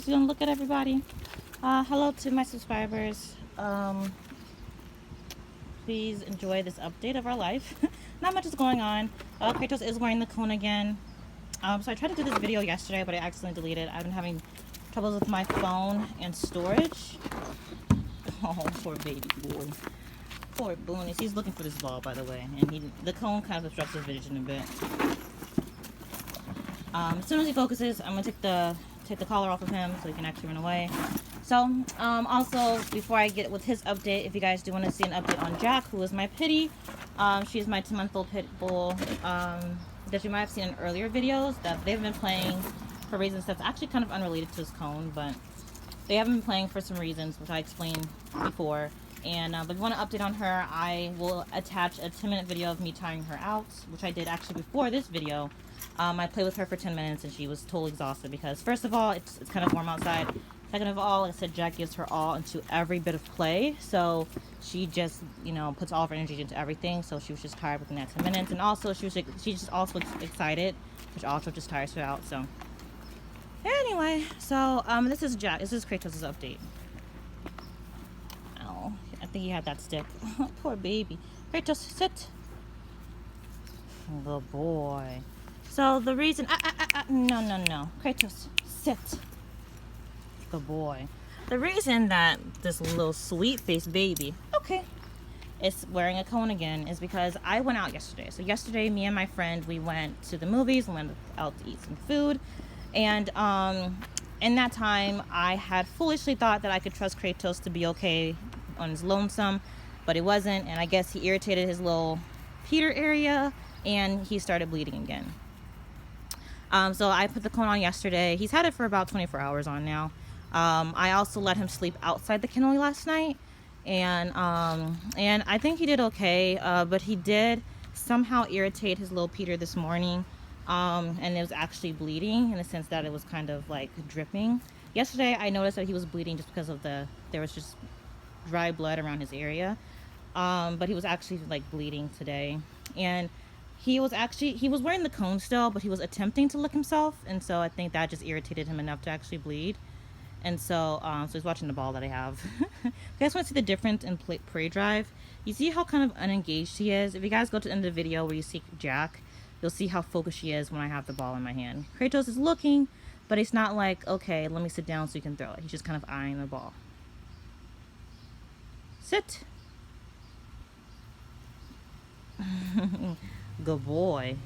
Just gonna look at everybody. Hello to my subscribers. Please enjoy this update of our life. Not much is going on. Kratos is wearing the cone again. So I tried to do this video yesterday, but I accidentally deleted it. I've been having troubles with my phone and storage. Oh, poor baby boy. Poor Boonies. He's looking for this ball, by the way, and the cone kind of obstructs his vision a bit. As soon as he focuses, I'm gonna take the collar off of him so he can actually run away. So, also, before I get with his update, if you guys do want to see an update on Jack, who is my pitty, she is my 2-month-old Pitbull, that you might have seen in earlier videos, that they've been playing for reasons that's actually kind of unrelated to his cone, but they haven't been playing for some reasons, which I explained before. And, but if you want an update on her, I will attach a 10-minute video of me tiring her out, which I did actually before this video. I played with her for 10 minutes and she was totally exhausted because, first of all, it's kind of warm outside. Second of all, like I said, Jack gives her all into every bit of play. So she just, you know, puts all of her energy into everything. So she was just tired within that 10 minutes. And also, she's just also excited, which also just tires her out. So anyway, so this is Jack. This is Kratos' update. Oh, I think he had that stick. Poor baby. Kratos, sit. Good boy. So the reason, no. Kratos, sit. Good boy. The reason that this little sweet-faced baby, okay, is wearing a cone again is because I went out yesterday. So yesterday, me and my friend, we went to the movies, we went out to eat some food. And in that time, I had foolishly thought that I could trust Kratos to be okay on his lonesome, but it wasn't. And I guess he irritated his little Peter area and he started bleeding again. So I put the cone on yesterday. He's had it for about 24 hours on now. I also let him sleep outside the kennel last night, and I think he did okay, but he did somehow irritate his little Peter this morning, and it was actually bleeding in the sense that it was kind of like dripping. Yesterday I noticed that he was bleeding just because of there was just dry blood around his area, but he was actually like bleeding today. And he was wearing the cone still, but he was attempting to lick himself, and so I think that just irritated him enough to actually bleed. And so, so he's watching the ball that I have. You guys want to see the difference in prey drive? You see how kind of unengaged he is? If you guys go to the end of the video where you see Jack, you'll see how focused she is when I have the ball in my hand. Kratos is looking, but it's not like, okay, let me sit down so you can throw it. He's just kind of eyeing the ball. Sit. Good boy.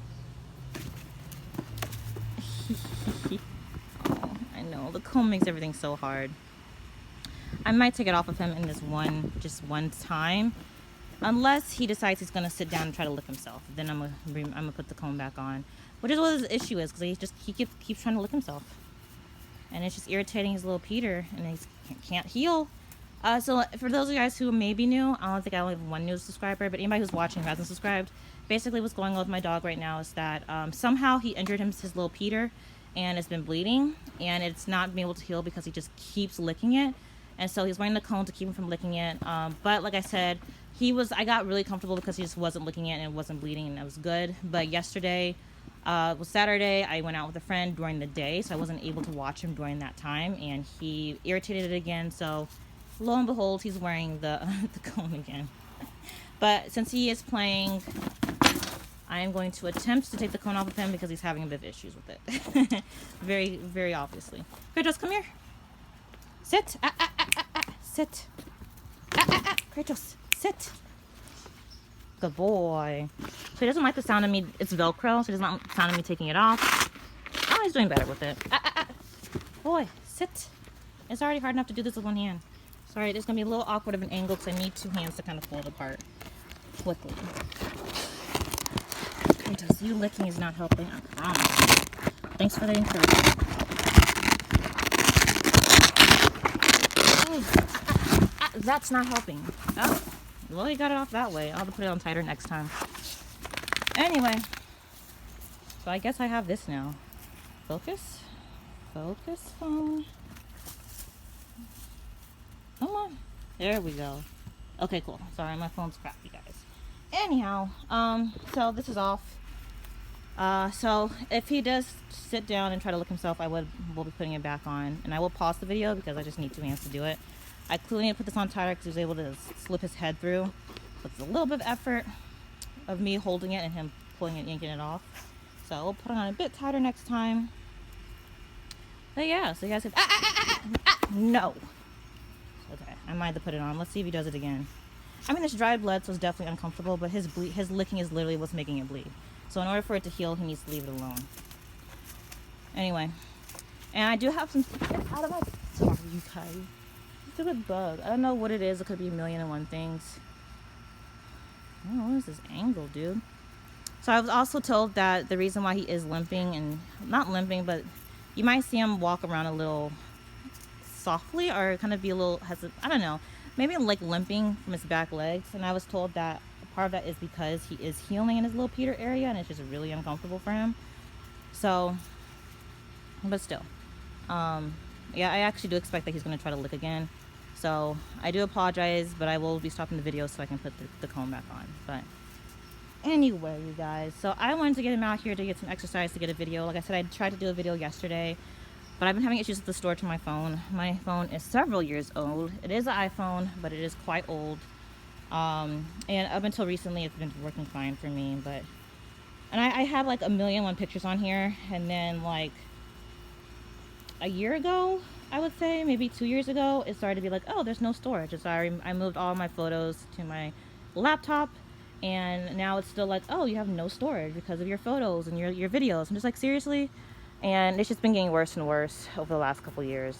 Oh, I know, the comb makes everything so hard. I might take it off of him in this just one time, unless he decides he's gonna sit down and try to lick himself. Then I'm gonna put the comb back on, which is what his issue is, because he keeps trying to lick himself, and it's just irritating his little Peter, and he can't heal. So for those of you guys who may be new, I don't think I only have one new subscriber, but anybody who's watching who hasn't subscribed, basically what's going on with my dog right now is that somehow he injured his little Peter, and it's been bleeding, and it's not been able to heal because he just keeps licking it. And so he's wearing the cone to keep him from licking it. But like I said, I got really comfortable because he just wasn't licking it and it wasn't bleeding, and it was good. But yesterday was Saturday. I went out with a friend during the day, so I wasn't able to watch him during that time, and he irritated it again. So lo and behold, he's wearing the cone again. But since he is playing, I am going to attempt to take the cone off of him because he's having a bit of issues with it. Very, very obviously. Kratos, come here. Sit. Sit. Kratos, sit. Good boy. So he doesn't like the sound of me. It's Velcro, so he doesn't like the sound of me taking it off. Oh, he's doing better with it. Boy, sit. It's already hard enough to do this with one hand. Sorry, there's going to be a little awkward of an angle because I need two hands to kind of pull it apart quickly. Kratos, you licking is not helping, I promise. Thanks for the encouragement. Oh, that's not helping. Oh, well, you got it off that way. I'll have to put it on tighter next time. Anyway, so I guess I have this now. Focus. Focus, phone. Come on. There we go. Okay, cool. Sorry, my phone's crappy, guys. Anyhow, so this is off. So if he does sit down and try to lick himself, will be putting it back on, and I will pause the video because I just need 2 hands to do it. I clearly need to put this on tighter because he was able to slip his head through. So it's a little bit of effort of me holding it and him pulling it, yanking it off. So we'll put it on a bit tighter next time. But yeah, so you guys can, no. Okay, I might have to put it on. Let's see if he does it again. I mean, this dried blood, so it's definitely uncomfortable, but his licking is literally what's making it bleed. So in order for it to heal, he needs to leave it alone. Anyway, and I do have some, get out of my, sorry you guys. Stupid bug. I don't know what it is. It could be 1,000,001 things. Oh, what is this angle, dude? So I was also told that the reason why he is limping, and not limping, but you might see him walk around a little softly or kind of be a little hesitant. I don't know. Maybe like limping from his back legs. And I was told that part of that is because he is healing in his little Peter area and it's just really uncomfortable for him. So, but still. Yeah, I actually do expect that he's going to try to lick again. So I do apologize, but I will be stopping the video so I can put the comb back on. But anyway, you guys, so I wanted to get him out here to get some exercise to get a video. Like I said, I tried to do a video yesterday, but I've been having issues with the storage of my phone. My phone is several years old. It is an iPhone, but it is quite old. And up until recently, it's been working fine for me. And I have like 1,000,001 pictures on here, and then like a year ago, I would say maybe 2 years ago, it started to be like, oh, there's no storage. And so I moved all my photos to my laptop, and now it's still like, oh, you have no storage because of your photos and your videos. I'm just like, seriously? And it's just been getting worse and worse over the last couple years.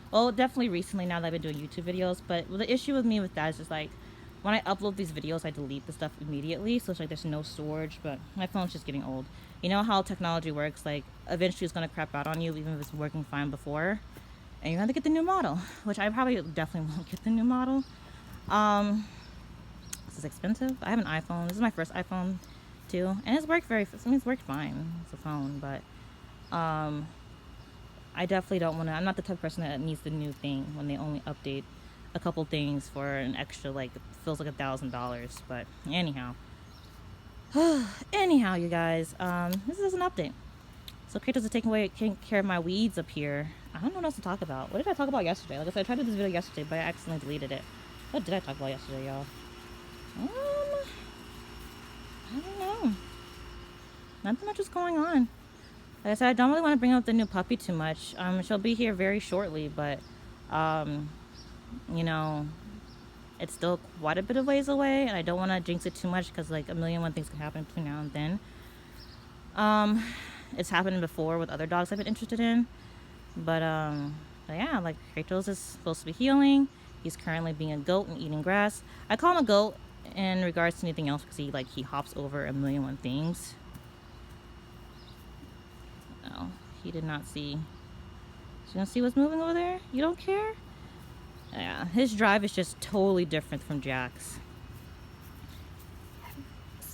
Well, definitely recently now that I've been doing YouTube videos, but the issue with me with that is just like, when I upload these videos, I delete the stuff immediately, so it's like there's no storage, but my phone's just getting old. You know how technology works, like eventually it's going to crap out on you even if it's working fine before, and you have to get the new model, which I probably definitely won't get the new model. This is expensive. I have an iPhone. This is my first iPhone too, and it's worked it's worked fine. It's a phone, but I definitely don't want to, I'm not the type of person that needs the new thing when they only update a couple things for an extra, like, it feels like $1,000. But anyhow, you guys, this is an update. So Kratos is taking care of my weeds up here. I don't know what else to talk about. What did I talk about yesterday? Like I said, I tried to do this video yesterday, but I accidentally deleted it. What did I talk about yesterday, y'all? I don't know. Nothing much is going on. Like I said, I don't really want to bring up the new puppy too much. She'll be here very shortly, but you know, it's still quite a bit of ways away, and I don't want to jinx it too much because like 1,000,001 things can happen between now and then. It's happened before with other dogs I've been interested in, but yeah, like Kratos is supposed to be healing. He's currently being a goat and eating grass. I call him a goat in regards to anything else because he hops over 1,000,001 things. Oh, he did not see. You gonna see what's moving over there? You don't care? Yeah, his drive is just totally different from Jack's.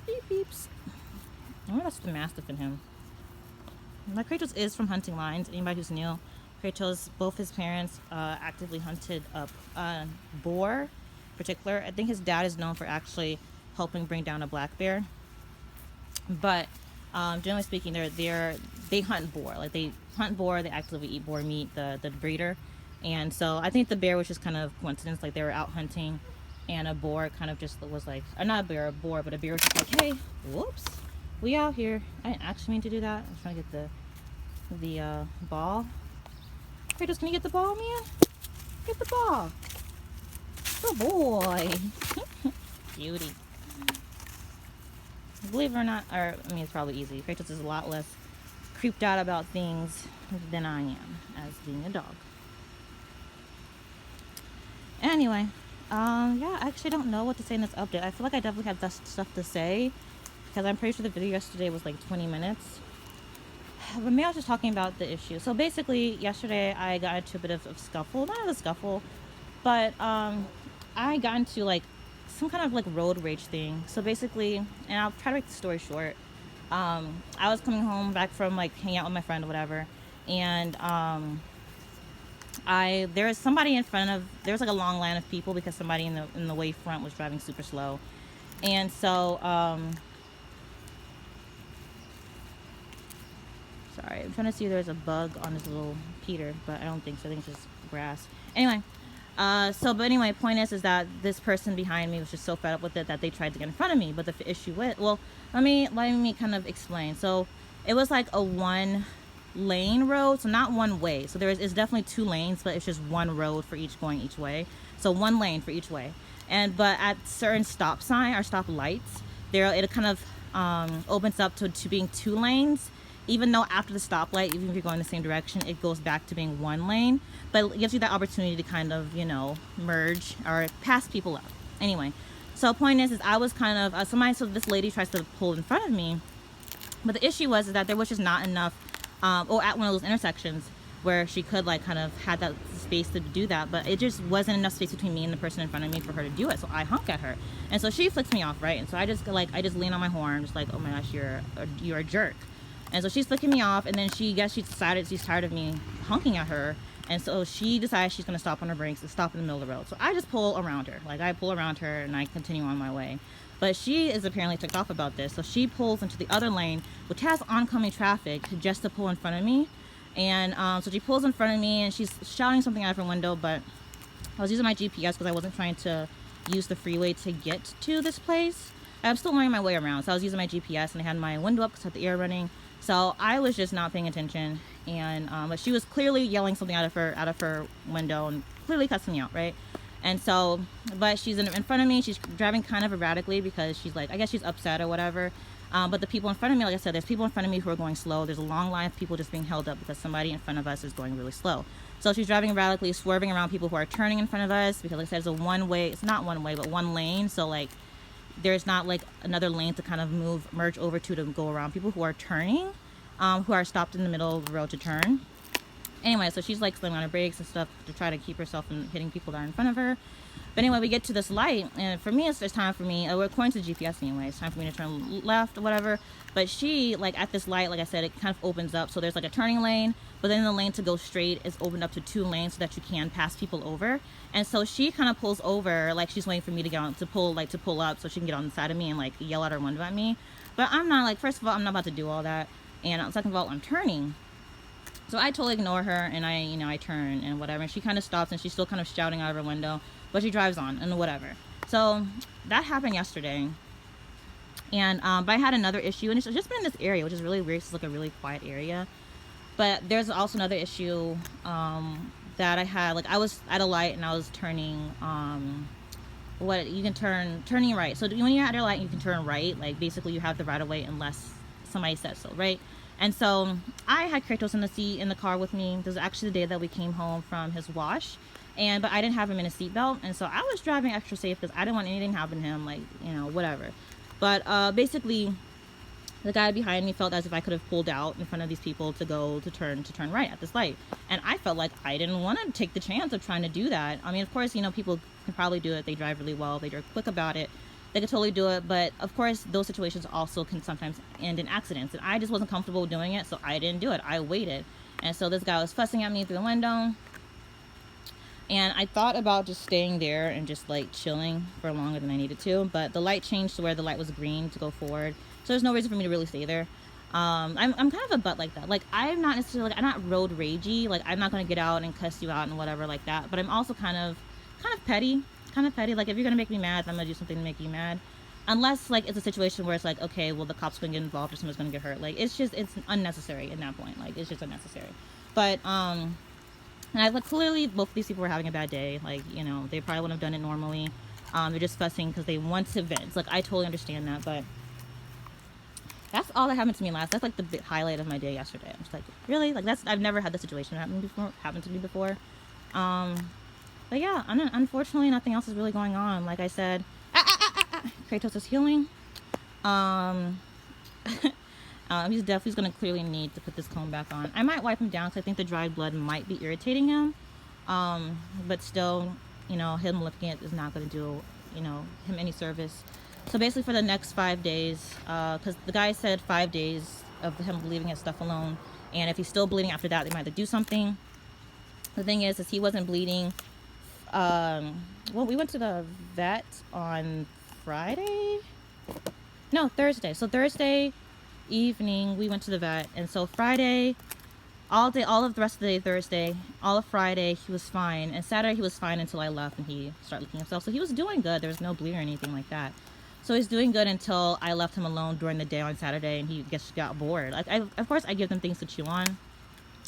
Beep beeps. Oh, that's the Mastiff in him. My Kratos is from hunting lines. Anybody who's new, Kratos, both his parents actively hunted up boar in particular. I think his dad is known for actually helping bring down a black bear. But generally speaking, they hunt boar. Like they hunt boar, they actively eat boar meat, the breeder. And so I think the bear was just kind of coincidence. Like they were out hunting, and a boar kind of just was like, or not a bear, a boar, but a bear was just like, hey, whoops, we out here. I didn't actually mean to do that. I was trying to get the ball. Kratos, can you get the ball, man? Get the ball. Good boy. Beauty. Believe it or not, or I mean, it's probably easy. Kratos is a lot less creeped out about things than I am as being a dog. Anyway, yeah, I actually don't know what to say in this update. I feel like I definitely have that stuff to say because I'm pretty sure the video yesterday was like 20 minutes. But maybe I was just talking about the issue. So basically, yesterday I got into a bit of a scuffle. Not a scuffle, but I got into like some kind of like road rage thing. So basically, and I'll try to make the story short. I was coming home back from like hanging out with my friend or whatever, and there was somebody in front of, there was like a long line of people because somebody in the way front was driving super slow. And so Sorry, I'm trying to see if there's a bug on this little Peter, but I don't think so. I think it's just grass. Anyway, but anyway, point is that this person behind me was just so fed up with it that they tried to get in front of me. But the issue with, well, let me kind of explain. So it was like a one lane road, so not one way. So it's definitely 2 lanes, but it's just one road for each going each way. So 1 lane for each way. But at certain stop sign or stop lights, it kind of opens up to being 2 lanes. Even though after the stoplight, even if you're going the same direction, it goes back to being 1 lane. But it gives you that opportunity to kind of, merge or pass people up. Anyway, so point is I was kind of, so this lady tries to pull in front of me. But the issue was that there was just not enough, or at one of those intersections where she could like kind of had that space to do that, but it just wasn't enough space between me and the person in front of me for her to do it. So I honk at her, and so she flicks me off, right? And so I just lean on my horn, just like, oh my gosh, you're a jerk. And so she's flicking me off, and then she decided she's tired of me honking at her, and so she decides she's gonna stop on her brakes and stop in the middle of the road. So I just pull around her, and I continue on my way. But she is apparently ticked off about this, so she pulls into the other lane, which has oncoming traffic, just to pull in front of me. And so she pulls in front of me, and she's shouting something out of her window. But I was using my GPS because I wasn't trying to use the freeway to get to this place. I'm still learning my way around, so I was using my GPS, and I had my window up because I had the air running. So I was just not paying attention, and but she was clearly yelling something out of her window and clearly cussing me out, right? And so, but she's in front of me. She's driving kind of erratically because she's like, I guess she's upset or whatever. But the people in front of me, like I said, there's people in front of me who are going slow. There's a long line of people just being held up because somebody in front of us is going really slow. So she's driving erratically, swerving around people who are turning in front of us because, like I said, it's a one way. It's not one way, but 1 lane. So like, there's not like another lane to kind of merge over to go around people who are turning, who are stopped in the middle of the road to turn. Anyway, so she's like slamming on her brakes and stuff to try to keep herself from hitting people that are in front of her. But anyway, we get to this light, and for me, it's time for me, according to the GPS anyway, it's time for me to turn left or whatever. But she, like at this light, like I said, it kind of opens up. So there's like a turning lane, but then the lane to go straight is opened up to 2 lanes so that you can pass people over. And so she kind of pulls over, like she's waiting for me to get on, to pull up so she can get on the side of me and like yell out her window at me. But I'm not, like, first of all, I'm not about to do all that. And second of all, I'm turning. So I totally ignore her, and I turn and whatever. And she kind of stops, and she's still kind of shouting out of her window, but she drives on and whatever. So that happened yesterday. And but I had another issue, and it's just been in this area, which is really weird. It's like a really quiet area. But there's also another issue that I had. Like I was at a light, and I was turning. You can turning right. So when you're at a light, you can turn right. Like basically, you have the right of way unless somebody says so, right? And so I had Kratos in the car with me. This was actually the day that we came home from his wash, but I didn't have him in a seatbelt, and so I was driving extra safe because I didn't want anything to happen to him, like whatever. But basically, the guy behind me felt as if I could have pulled out in front of these people to turn right at this light, and I felt like I didn't want to take the chance of trying to do that. I mean, of course, people can probably do it. They drive really well. They drive quick about it. They could totally do it, but of course those situations also can sometimes end in accidents, and I just wasn't comfortable doing it, so I didn't do it. I waited. And so this guy was fussing at me through the window, and I thought about just staying there and just like chilling for longer than I needed to, but the light changed to where the light was green to go forward, so there's no reason for me to really stay there. I'm kind of a butt like that. Like I'm not necessarily, like, I'm not road ragey. Like I'm not gonna get out and cuss you out and whatever like that, but I'm also kind of petty. Like if you're gonna make me mad, I'm gonna do something to make you mad, unless like it's a situation where it's like, okay, well the cops gonna get involved or someone's gonna get hurt. Like it's unnecessary at that point. Like it's just unnecessary. But and clearly both of these people were having a bad day. Like they probably wouldn't have done it normally. They're just fussing because they want to vent. Like I totally understand that, but that's all that happened to me last. That's like the big highlight of my day yesterday. I'm just like, really? Like I've never had this situation happen to me before. But yeah, unfortunately, nothing else is really going on. Like I said, Kratos is healing. He's going to clearly need to put this comb back on. I might wipe him down because I think the dried blood might be irritating him. But still, him lifting it is not going to do, him any service. So basically for the next 5 days, because the guy said 5 days of him leaving his stuff alone. And if he's still bleeding after that, they might have to do something. The thing is he wasn't bleeding. Well, we went to the vet on Thursday. So Thursday, evening, we went to the vet. And so Friday, all day, all of the rest of the day, Thursday, all of Friday, he was fine. And Saturday, he was fine until I left and he started licking himself. So he was doing good. There was no bleeding or anything like that. So he's doing good until I left him alone during the day on Saturday, and he just got bored. Like, of course, I give them things to chew on,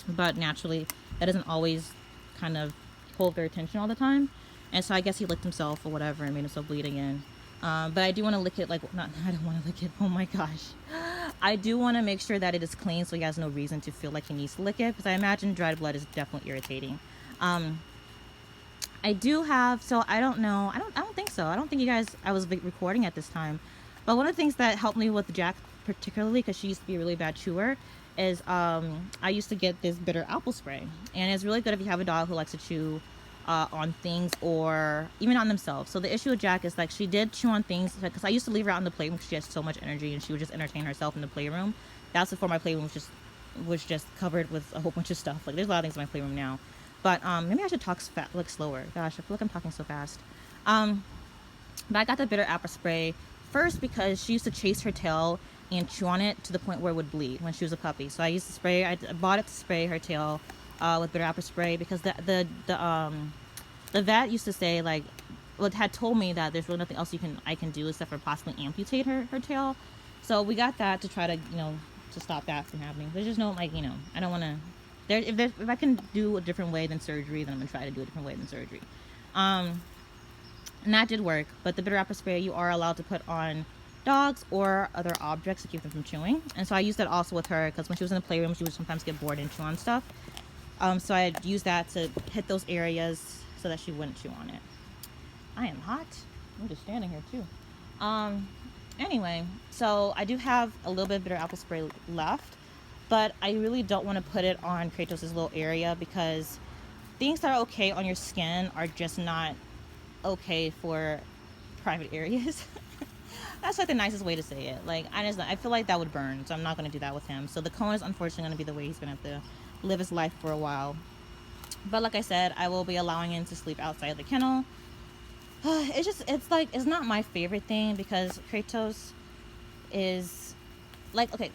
but naturally, that doesn't always kind of hold their attention all the time. And so I guess he licked himself or whatever and made himself bleed again. But I do want to lick it, like, I don't want to lick it. Oh my gosh. I do want to make sure that it is clean so he has no reason to feel like he needs to lick it, because I imagine dried blood is definitely irritating. I do have, so I don't know, I don't think so. I don't think you guys, I was recording at this time. But one of the things that helped me with Jack particularly, because she used to be a really bad chewer, is I used to get this bitter apple spray. And it's really good if you have a dog who likes to chew on things or even on themselves. So the issue with Jack is, like, she did chew on things, because I used to leave her out in the playroom because she has so much energy and she would just entertain herself in the playroom. That's before my playroom was just covered with a whole bunch of stuff. Like, there's a lot of things in my playroom now. But maybe I should talk like slower. Gosh, I feel like I'm talking so fast. But I got the bitter apple spray first because she used to chase her tail and chew on it to the point where it would bleed when she was a puppy. So I used to spray. I bought it to spray her tail with bitter apple spray, because the vet used to say, like, well, had told me that there's really nothing else I can do except for possibly amputate her tail. So we got that to try to, to stop that from happening. There's just no, like, I don't want to. If I can do a different way than surgery, then I'm gonna try to do a different way than surgery. And that did work. But the bitter apple spray you are allowed to put on dogs or other objects to keep them from chewing. And so I used that also with her, because when she was in the playroom, she would sometimes get bored and chew on stuff. So I used that to hit those areas so that she wouldn't chew on it. I am hot. I'm just standing here too. Anyway, so I do have a little bit of bitter apple spray left. But I really don't want to put it on Kratos' little area, because things that are okay on your skin are just not okay for private areas. That's like the nicest way to say it. Like, I feel like that would burn, so I'm not going to do that with him. So the cone is unfortunately going to be the way he's going to have to live his life for a while. But like I said, I will be allowing him to sleep outside the kennel. It's not my favorite thing, because Kratos is, like, okay,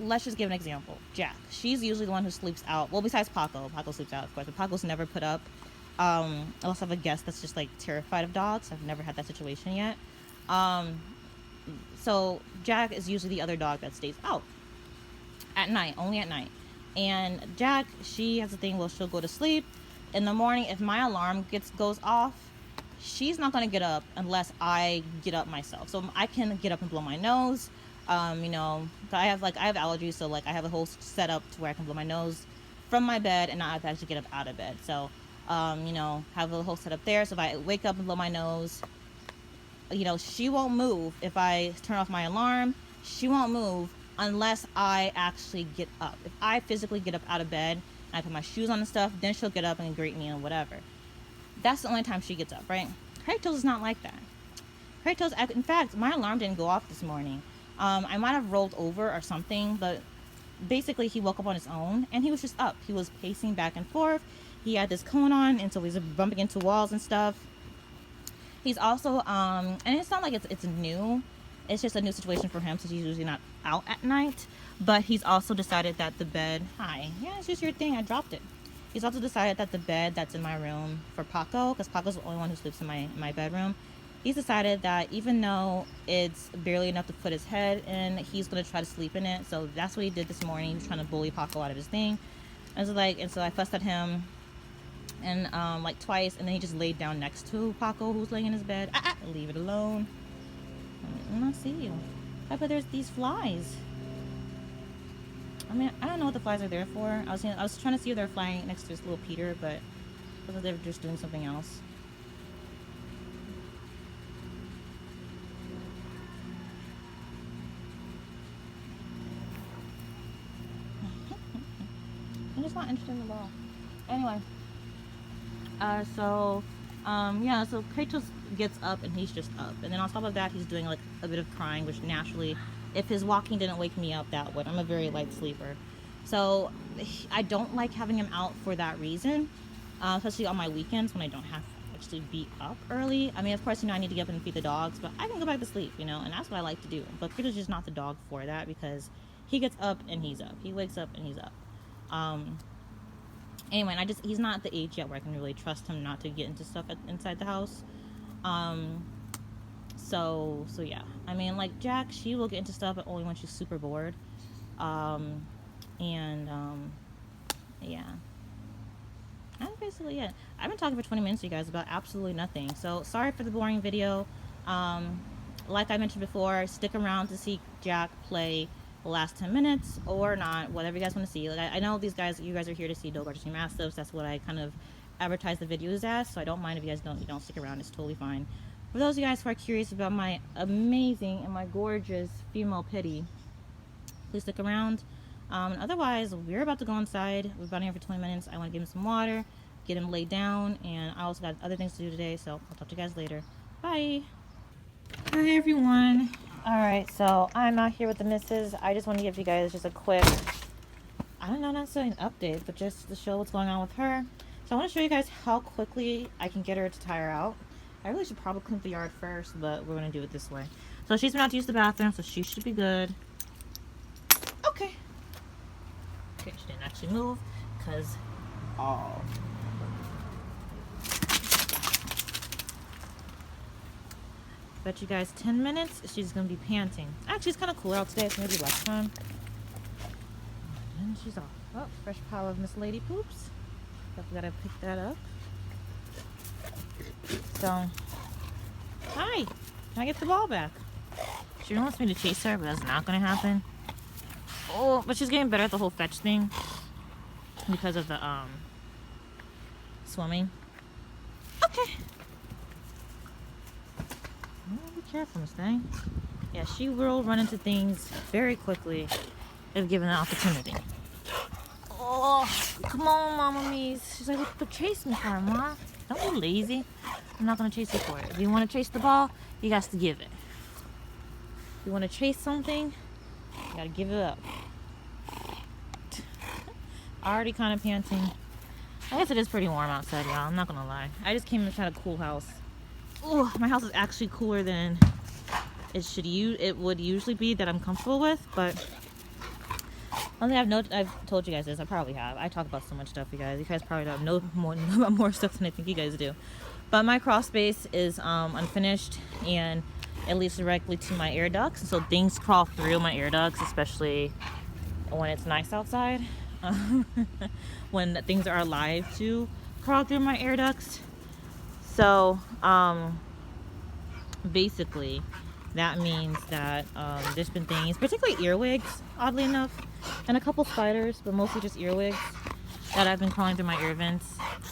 let's just give an example. Jack, she's usually the one who sleeps out. Well, besides Paco. Paco sleeps out, of course. But Paco's never put up. Unless I have a guest that's just, like, terrified of dogs. I've never had that situation yet. So Jack is usually the other dog that stays out. At night. Only at night. And Jack, she has a thing where she'll go to sleep. In the morning, if my alarm goes off, she's not going to get up unless I get up myself. So I can get up and blow my nose. I have allergies, so, like, I have a whole setup to where I can blow my nose from my bed and not have to actually get up out of bed. So, have a whole setup there. So if I wake up and blow my nose, she won't move. If I turn off my alarm, she won't move unless I actually get up. If I physically get up out of bed and I put my shoes on and stuff, then she'll get up and greet me and whatever. That's the only time she gets up, right? Kratos is not like that. Kratos, in fact, my alarm didn't go off this morning. I might have rolled over or something, but basically he woke up on his own and he was just up. He was pacing back and forth. He had this cone on, and so he's bumping into walls and stuff. He's also, and it's not like it's new. It's just a new situation for him since he's usually not out at night. But he's also decided that the bed, it's just your thing. I dropped it. He's also decided that the bed that's in my room for Paco, because Paco's the only one who sleeps in my bedroom. He's decided that even though it's barely enough to put his head in, he's going to try to sleep in it. So that's what he did this morning. He was trying to bully Paco out of his thing. And so I fussed at him and twice, and then he just laid down next to Paco, who's laying in his bed. Leave it alone. I don't see you. But there's these flies. I mean, I don't know what the flies are there for. I was trying to see if they're flying next to this little Peter, but I thought they were just doing something else. I'm just not interested in the ball. Anyway, so Kratos gets up and he's just up, and then on top of that, he's doing like a bit of crying, which naturally, if his walking didn't wake me up, that would. I'm a very light sleeper, so I don't like having him out for that reason, especially on my weekends when I don't have to actually be up early. I mean, of course, I need to get up and feed the dogs, but I can go back to sleep, and that's what I like to do. But Kratos is just not the dog for that, because he gets up and he's up. He wakes up and he's up. Anyway, he's not at the age yet where I can really trust him not to get into stuff inside the house. So yeah. I mean, like Jack, she will get into stuff, but only when she's super bored. Yeah. That's basically it. I've been talking for 20 minutes to you guys about absolutely nothing. So sorry for the boring video. Like I mentioned before, stick around to see Jack play the last 10 minutes or not, whatever you guys want to see. Like I know you guys are here to see Dogo Argentino Mastiffs. That's what I kind of advertise the videos as, so I don't mind if you guys don't stick around. It's totally fine. For those of you guys who are curious about my amazing and my gorgeous female pitty, please stick around. Otherwise, we're about to go inside. We've been here for 20 minutes. I want to give him some water, get him laid down, and I also got other things to do today, so I'll talk to you guys later. Bye. Hi everyone. Alright, so I'm out here with the missus. I just want to give you guys just a quick, I don't know, not necessarily an update, but just to show what's going on with her. So I want to show you guys how quickly I can get her to tire out. I really should probably clean the yard first, but we're going to do it this way. So she's been out to use the bathroom, so she should be good. Okay. Okay, she didn't actually move, because, oh. Bet you guys 10 minutes, she's going to be panting. Actually, it's kind of cooler out today, so maybe less time. And she's off. Oh, fresh pile of Miss Lady Poops. So we got to pick that up. So, hi. Can I get the ball back? She wants me to chase her, but that's not going to happen. Oh, but she's getting better at the whole fetch thing because of the swimming. Okay. Oh, be careful, Miss Thing. Yeah, she will run into things very quickly if given the opportunity. Oh, come on, Mama Mies. She's like, but chase me for it, Ma. Don't be lazy. I'm not going to chase you for it. If you want to chase the ball, you got to give it. If you want to chase something, you got to give it up. Already kind of panting. I guess it is pretty warm outside, y'all. I'm not going to lie. I just came inside a cool house. Oh, my house is actually cooler than it would usually be that I'm comfortable with, but one thing I've told you guys this. I probably have. I talk about so much stuff, you guys. You guys probably don't know more stuff than I think you guys do. But my crawl space is unfinished, and it leads directly to my air ducts. So things crawl through my air ducts, especially when it's nice outside. When things are alive to crawl through my air ducts. So basically, that means that there's been things, particularly earwigs, oddly enough, and a couple spiders, but mostly just earwigs that I've been crawling through my ear vents.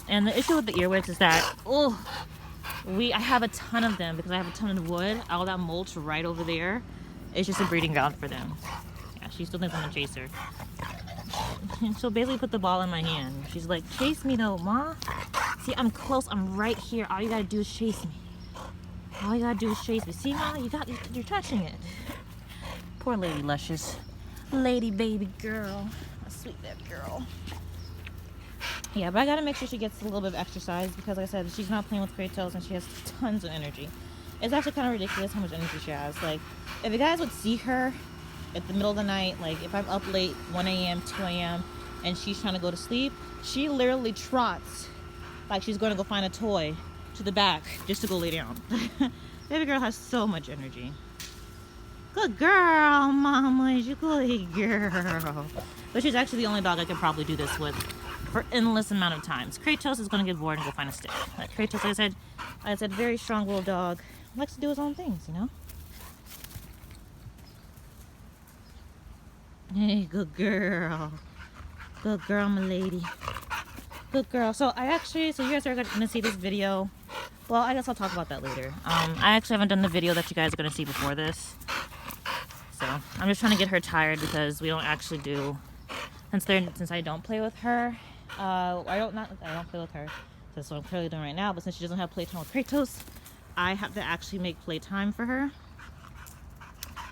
And the issue with the earwigs is that, I have a ton of them because I have a ton of wood. All that mulch right over there. It's just a breeding ground for them. Yeah, she still thinks I'm gonna chase her. And she'll basically put the ball in my hand. She's like, chase me though, Ma. See, I'm close. I'm right here. All you gotta do is chase me. All you gotta do is chase me. See, Ma, you're touching it. Poor Lady Luscious. Lady baby girl. A sweet baby girl. Yeah, but I gotta make sure she gets a little bit of exercise because, like I said, she's not playing with Kratos and she has tons of energy. It's actually kind of ridiculous how much energy she has. Like, if you guys would see her at the middle of the night, like if I'm up late, 1 a.m., 2 a.m., and she's trying to go to sleep, she literally trots like she's going to go find a toy to the back just to go lay down. Baby girl has so much energy. Good girl, Mama. You good girl. But she's actually the only dog I could probably do this with for endless amount of times. Kratos is going to get bored and go find a stick. Like Kratos, like I said, very strong little dog. Likes to do his own things, you know? Hey, good girl. Good girl, my lady. Good girl. So you guys are going to see this video. Well, I guess I'll talk about that later. I actually haven't done the video that you guys are going to see before this. So I'm just trying to get her tired because we don't actually do, since I don't play with her, I don't play with her. That's what I'm clearly doing right now. But since she doesn't have playtime with Kratos, I have to actually make playtime for her.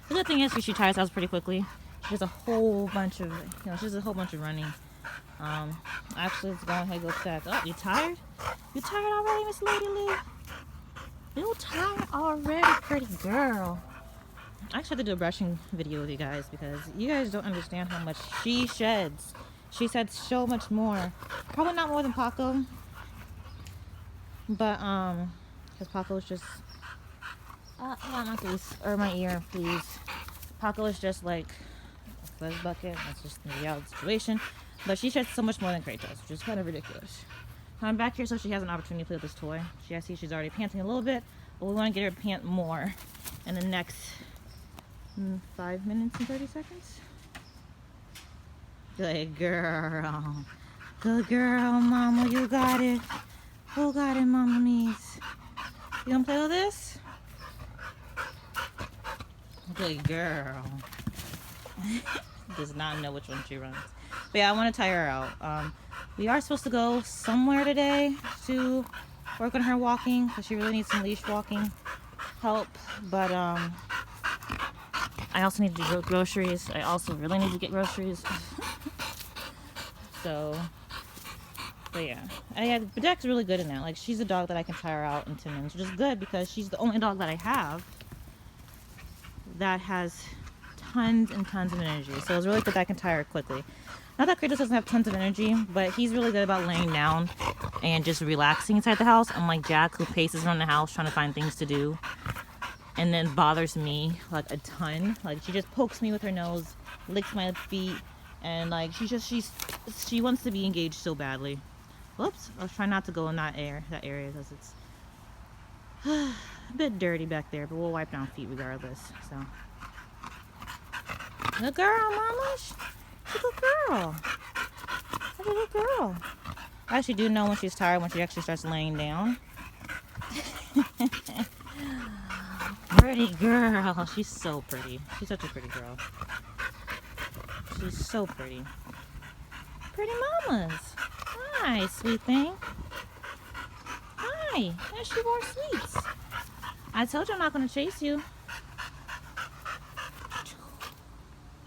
The good thing is she tires out pretty quickly. She does a whole bunch of, running. Actually, let's go ahead and go check. Oh, you tired? You tired already, Miss Lady Lou? You tired already, pretty girl? I actually have to do a brushing video with you guys because you guys don't understand how much she sheds. She sheds so much more. Probably not more than Paco, but because Paco is just not my face or my ear, please. Paco is just like a fuzz bucket. That's just the reality situation. But she sheds so much more than Kratos, which is kind of ridiculous. I'm back here so she has an opportunity to play with this toy. I see she's already panting a little bit, but we want to get her to pant more in the next 5 minutes and 30 seconds. Good girl. Good girl, mama. You got it. Who got it, mama me's? You gonna play with this? Good girl. Does not know which one she runs. But yeah, I want to tire her out. We are supposed to go somewhere today to work on her walking because she really needs some leash walking help. But I also need to do groceries. I also really need to get groceries. So, but yeah, Bedek's really good in that. Like, she's a dog that I can tire out in 10 minutes, which is good because she's the only dog that I have that has tons and tons of energy. So it's really good that I can tire her quickly. Not that Kratos doesn't have tons of energy, but he's really good about laying down and just relaxing inside the house. Unlike Jack, who paces around the house trying to find things to do, and then bothers me like a ton. Like, she just pokes me with her nose, licks my feet, and like she wants to be engaged so badly. Whoops! I was trying not to go in that area because it's a bit dirty back there, but we'll wipe down feet regardless. So, good girl, mama. She's a good girl. She's a good girl. I actually do know when she's tired when she actually starts laying down. Pretty girl. She's so pretty. She's such a pretty girl. She's so pretty. Pretty mamas. Hi, sweet thing. Hi. There's your more sweets. I told you I'm not going to chase you.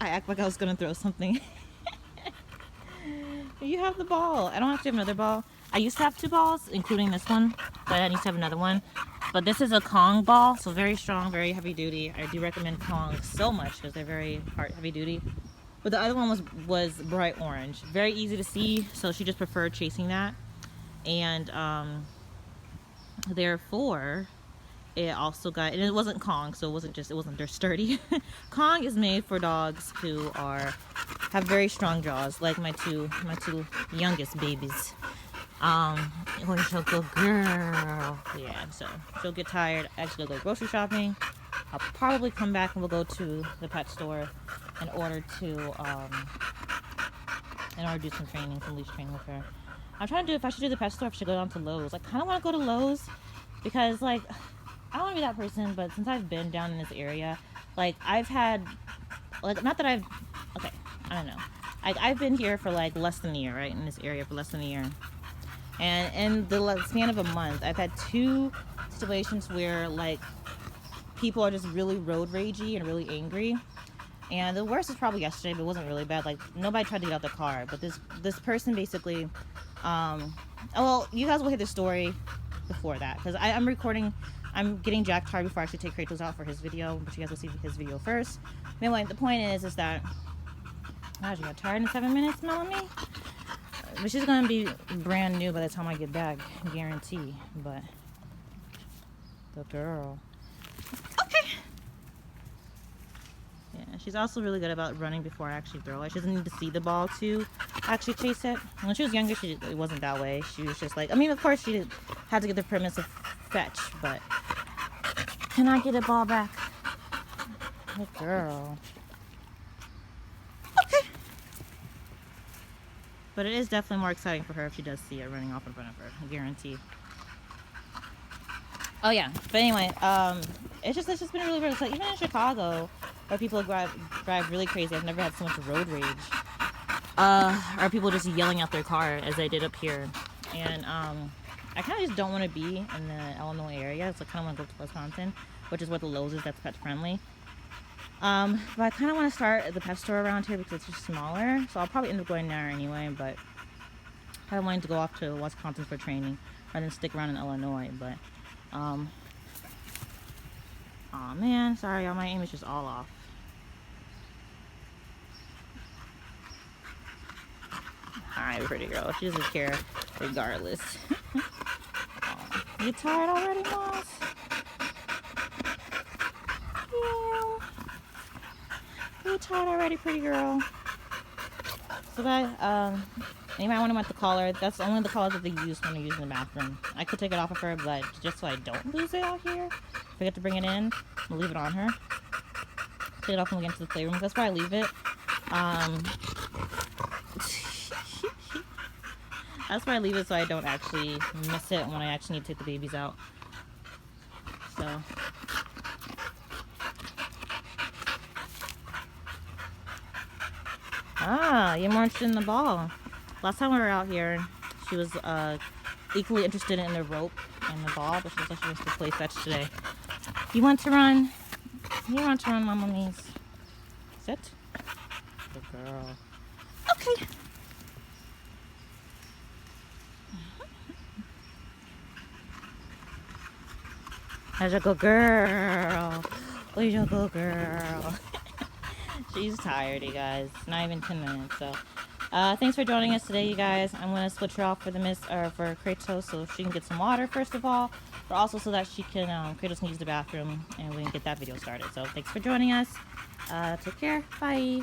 I act like I was going to throw something. You have the ball. I don't have to have another ball. I used to have 2 balls, including this one, but I need to have another one. But this is a Kong ball, so very strong, very heavy duty. I do recommend Kong so much because they're very heavy duty. But the other one was bright orange, very easy to see. So she just preferred chasing that, and therefore it also got, and it wasn't Kong, so it wasn't just sturdy. Kong is made for dogs who have very strong jaws, like my two youngest babies. She'll go girl. Yeah, so she'll get tired. Actually, go grocery shopping. I'll probably come back and we'll go to the pet store in order to do some training, some leash training with her. I'm trying to do, if I should do the pet store, if I should go down to Lowe's. I kind of want to go to Lowe's because, like, I don't want to be that person, but since I've been down in this area, like, I've had, like, not that I don't know. I've been here for, like, less than a year, right, in this area for less than a year. And in the span of a month, I've had 2 situations where, like, people are just really road ragey and really angry. And the worst is probably yesterday, but it wasn't really bad. Like, nobody tried to get out the car, but this person basically, well, you guys will hear the story before that, because I'm getting Jack tired before I actually take Kratos out for his video, but you guys will see his video first. Anyway, the point is that, gosh, you got tired in 7 minutes, Melanie? But she's gonna be brand new by the time I get back, guarantee. But the girl. Okay. Yeah, she's also really good about running before I actually throw it. She doesn't need to see the ball to actually chase it. When she was younger, it wasn't that way. She was just like, I mean, of course she had to get the premise of fetch, but can I get a ball back? Good girl. Okay. But it is definitely more exciting for her if she does see it running off in front of her. I guarantee. Oh yeah. But anyway, it's just been really, really exciting. Even in Chicago, where people drive really crazy, I've never had so much road rage. Or people just yelling out their car as I did up here. And I kind of just don't want to be in the Illinois area, so I kind of want to go to Wisconsin, which is what the Lowe's is, that's pet friendly. But I kind of want to start at the pet store around here because it's just smaller, so I'll probably end up going there anyway, but I wanted to go off to Wisconsin for training rather than stick around in Illinois. But Aw, man. Sorry, y'all. My aim is just all off. Alright, pretty girl. She doesn't care regardless. Aw. You tired already, Moss? Yeah. You tired already, pretty girl? So that, you might want to the collar. That's only the collar that they use when they're using the bathroom. I could take it off of her, but just so I don't lose it out here, forget to bring it in, I'll leave it on her. Take it off when we get into the playroom. That's where I leave it. That's where I leave it so I don't actually miss it when I actually need to take the babies out. So. Ah, you're more interested in the ball. Last time we were out here, she was equally interested in the rope and the ball, but she said she wants to play fetch today. You want to run? You want to run, Mama Mies? Sit. Good girl. Okay. How's your good girl? Where's your good girl? She's tired, you guys. Not even 10 minutes. So, thanks for joining us today, you guys. I'm gonna switch her off for for Kratos, so she can get some water first of all, but also so that she can Kratos can use the bathroom and we can get that video started. So, thanks for joining us. Take care. Bye.